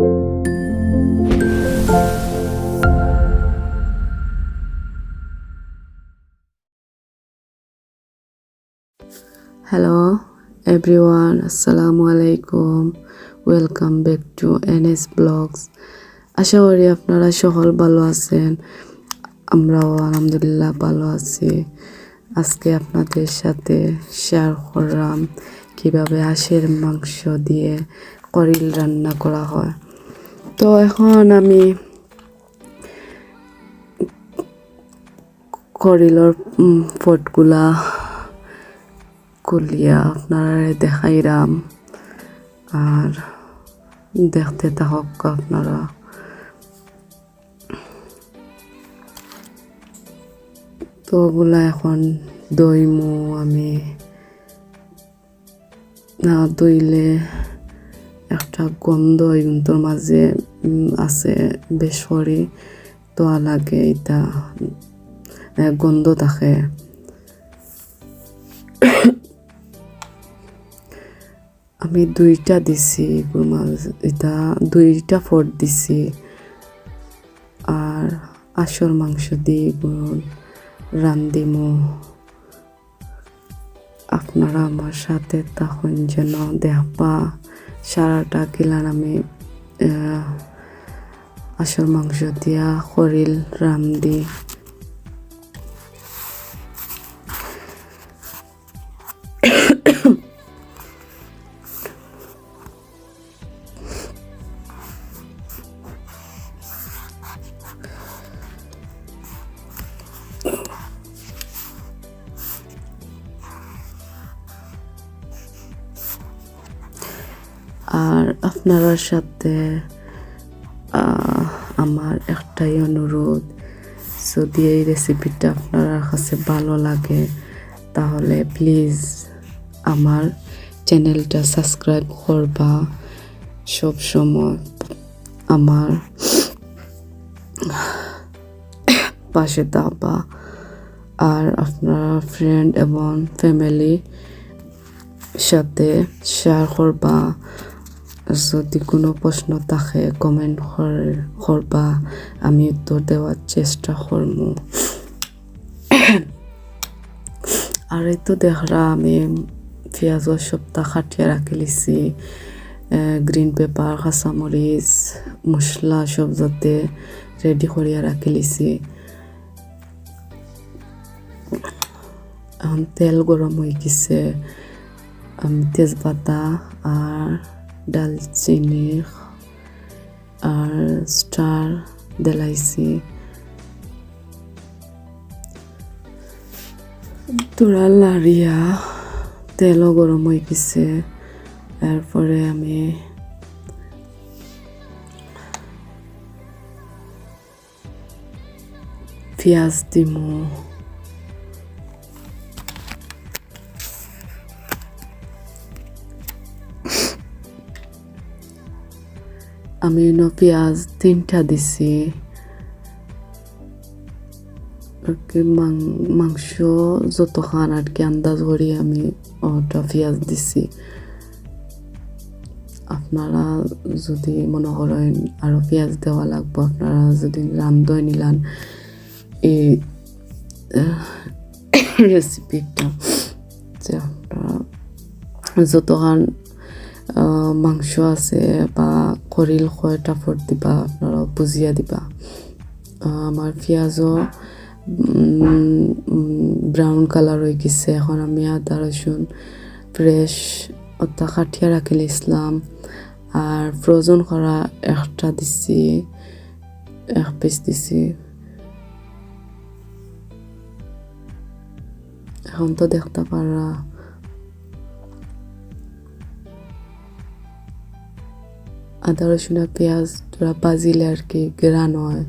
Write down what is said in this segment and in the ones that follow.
Hello everyone, Assalamu alaikum. Welcome back to NS Blogs. আশা করি আপনারা সকল ভালো আছেন। আমরাও আলহামদুলিল্লাহ ভালো আছি। আজকে আপনাদের সাথে শেয়ার করলাম কিভাবে হাঁসের মাংস দিয়ে করিল রান্না করা হয়। তো এখন আমি করিলর পটগুলা কুলিয়া আপনারা দেখাইরাম আর দেখতে থাকক আপনারা। তো ওগুলা এখন দইমু আমি, না দইলে একটা গন্ধ ইগুন্তর মাঝে আছে বেশ করে তো লাগে, এটা গন্ধ থাকে। আমি দুইটা দিছি এটা দুইটা ফোট দিছি আর আসর মাংস দিয়ে রান্দিমু। আপনারা আমার সাথে তখন যেন দেখবা সারাটা কিলান আমি আসর মাংস দিয়া করিল রান্ধি। আর আপনার সাথে আমার একটাই অনুরোধ, যদি এই রেসিপিটা আপনার কাছে ভালো লাগে তাহলে প্লিজ আমার চ্যানেলটা সাবস্ক্রাইব করবা, সব সময় আমার পাশে থাকবা আর আপনার ফ্রেন্ড এবং ফ্যামিলি সাথে শেয়ার করবা। যদি কোনো প্রশ্ন থাকে কমেন্ট করবা, আমি উত্তর দেওয়ার চেষ্টা করব। আর এই তো দেখরা আমি পেঁয়াজও সপ্তাহ কাটিয়ে রাখি লিছি, গ্রিন পেপার কাঁচামরিচ মশলা সব যাতে রেডি করিয়া রাখি লিছি। এখন তেল গরম হয়ে গেছে, আমি তেজপাতা আর ডালচিনি আর স্টার দিলাইছি। তোরা লাড়িয়া তেলও গরম হয়ে গেছে, এরপরে আমি পেঁয়াজ দিমু। আমি পেঁয়াজ 3টা দিছি। মাংস যত খান আর কি আন্দাজ করি আমি ওটা পেঁয়াজ দিছি। আপনারা যদি মনে করেন আরো পেঁয়াজ দেওয়া লাগবে, আপনারা যদি রান্ধই নিলান এই রেসিপিটা, যে আপনারা যতখান মাংস আছে বা করিল কয়টা ফোট দিবা আপনারা বুঝিয়া দিবা। আমার পেঁয়াজও ব্রাউন কালার হয়ে গেছে। এখন আমি আদা রসুন ফ্রেশ ওটা কাটিয়া রাখিল ইসলাম আর ফ্রোজন করা একটা দিছি, 1 পিস দিছি। এখন তো দেখতে পারা আদা রসুন আর পেঁয়াজ তোরা বাজিলে আর কি গ্রান হয়,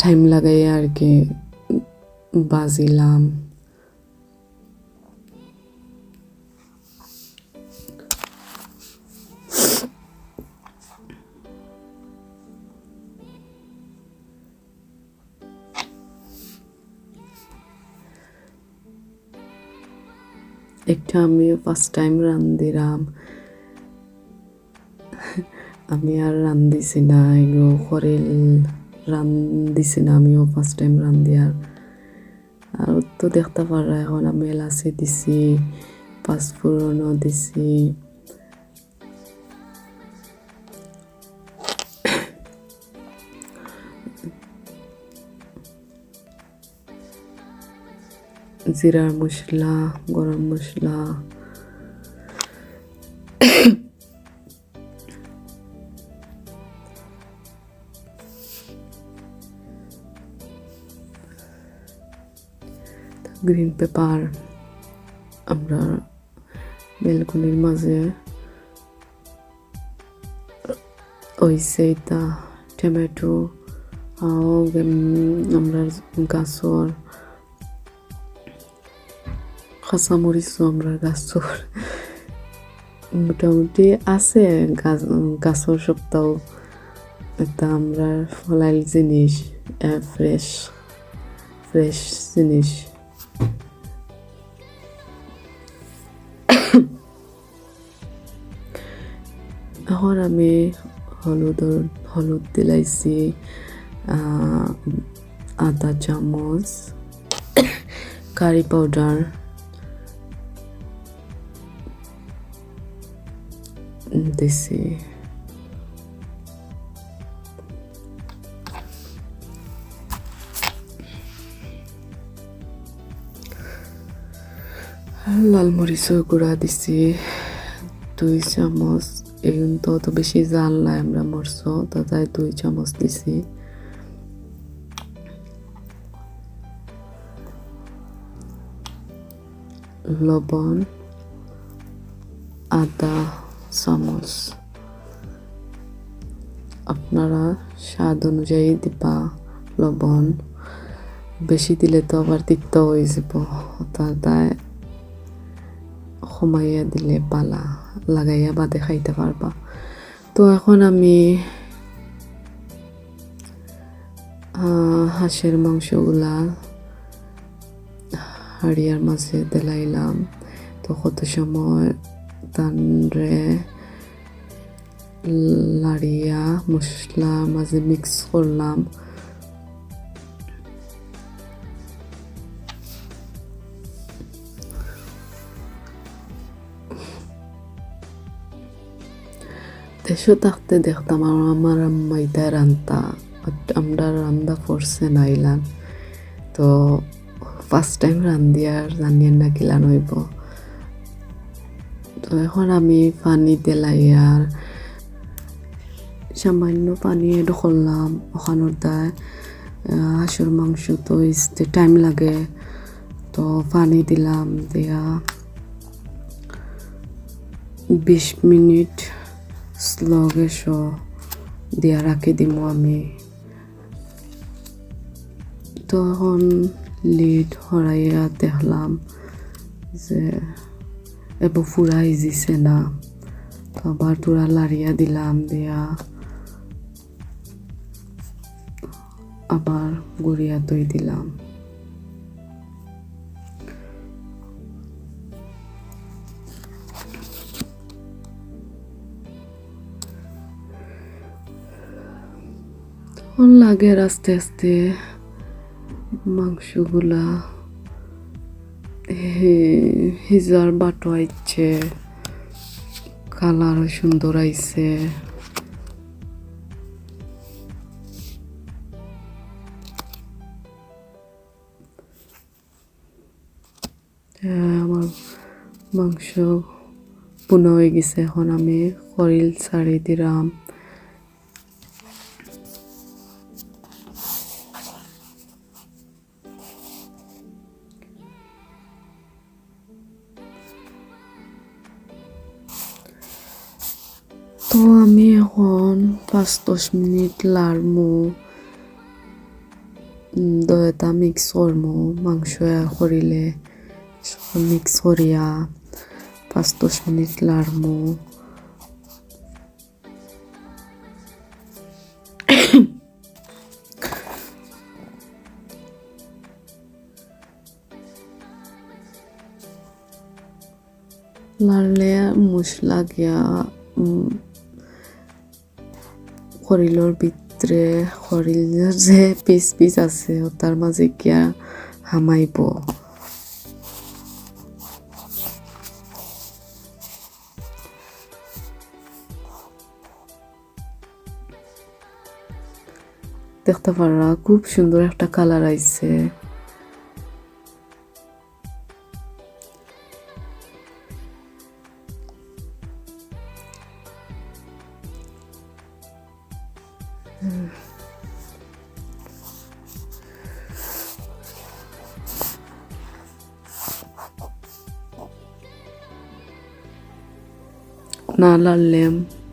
টাইম লাগাই আর কি বাজিলাম। একটা আমি ফার্স্ট টাইম রান্ধিলাম, আমি আর রান্ধিছি না, এগুলো খরিল রান্ধিছি না, আমিও ফার্স্ট টাইম রান্ধি। আর তো দেখতে পারা এখন আমি এলাচি দিছি, পাঁচফোড়নও দিছি, জিরার মশলা, গরম মশলা, গ্রিন পেপার। আমরা বেলকনির মাঝে হইছে এটা টমেটো, আমরা গাছর কাঁচামরিচও আমরা গাছর মোটামুটি আছে, গাছর সপ্তাহ এটা আমরা ফলাইল জিনিস, ফ্রেশ ফ্রেশ জিনিস। এখন আমি হলুদ দিলাইছি আধা চামচ, কারি পাউডার দিছি, লাল মরিচের গুঁড়া দিছি 2 চামচ। এখন তো অত বেশি জাল নাই আমরা মরচ, তো তাই 2 চামচ দিছি। লবণ আধা চামচ, আপনারা স্বাদ অনুযায়ী দিবা লবণ, বেশি দিলে তো আবার তিক্ত হয়ে যাব, তাই কমাইয়া দিলে পালা, লাগাইয়া বাদে খাইতে পারবা। তো এখন আমি হাঁসের মাংসগুলা হাড়িয়ার মাঝে দিলাইলাম। তো কত সময় তানরে লাড়িয়া মশলার মাঝে মিক্স করলাম। দেশে থাকতে দেখতাম আমার আম্মাইটায় রান্তা, আমরা রান্দা করছে নাইলান, তো ফার্স্ট টাইম রান্ধি আর জানিয়ে না কিলান হইব। তো এখন আমি পানি দিলাইয়ার সামান্য পানি এড করলাম। ওখানোর দায় হাঁসের মাংস তো ইসতে টাইম লাগে, তো পানি দিলাম, দিয়া 20 মিনিট স্লো গ্যাসও দিয়া রাখি দিব আমি। তো এখন লিড হরাইয়া দেখলাম যে এবার ফুরা ইজিছে না, তো আবার তোরা লাড়িয়া দিলাম, দিয়া আবার গুড়িয়া দই দিলাম। তখন লাগে আস্তে আস্তে মাংসগুলা হিজার বাটো আইছে, কালারও সুন্দর আইছে। আমার মাংস বুনা হয়ে গেছে, এখন আমি খরিল ছাড়ি দিলাম। তো আমি এখন 5-10 মিনিট লাড়মু, দয়টা মিক্স করমু, মাংস করিলে মিক্স করিয়া 5-10 মিনিট লাড়মু। লাড়লে মশলা গিয়া খরিলর ভিতরে খরিলের যে পিস পিস আছে তার মাঝে গিয়া হামাইব। দেখতে পারা খুব সুন্দর একটা কালার আইছে। না লাড়লে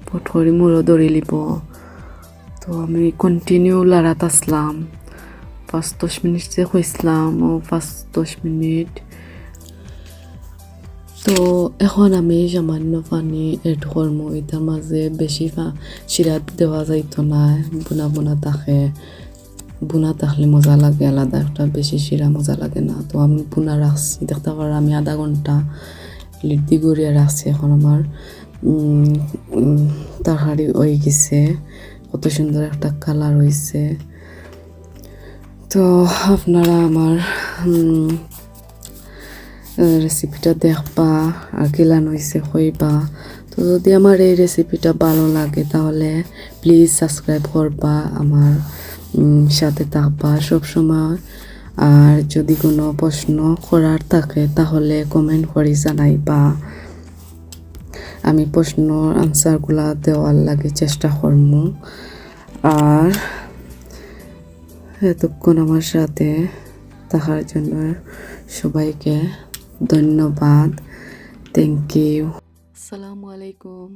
পটকরি মুড়ো ধরে লিব। তো আমি কন্টিনিউ লাড়াত আসলাম 5-10 মিনিট যে হয়েছিলাম ও 5-10 মিনিট। তো এখন আমি সামান্য পানি এড করবো। এটার মাঝে বেশি শিরা দেওয়া যাইতো না, বোনা বোনা থাকে। বোনা থাকলে মজা লাগে আলাদা একটা, বেশি শিরা মজা লাগে না। তো আমি বোনা রাখছি, দেখতে পারো আমি আধা ঘন্টা লিড্ডি গড়িয়ে রাখছি। এখন আমার তরকারি হয়ে গেছে, কত সুন্দর একটা কালার হয়েছে। তো আপনারা আমার রেসিপিটা দেখবা আর গেলান হয়েছে হইবা। তো যদি আমার এই রেসিপিটা ভালো লাগে তাহলে প্লিজ সাবস্ক্রাইব করবা, আমার সাথে থাকবা সবসময়। আর যদি কোনো প্রশ্ন করার থাকে তাহলে কমেন্ট করে জানাইবা, আমি প্রশ্ন আনসারগুলা দেওয়ার লাগে চেষ্টা করব। আর এতক্ষণ আমার সাথে থাকার জন্য সবাইকে ধন্যবাদ। Thank you. আসসালামু আলাইকুম।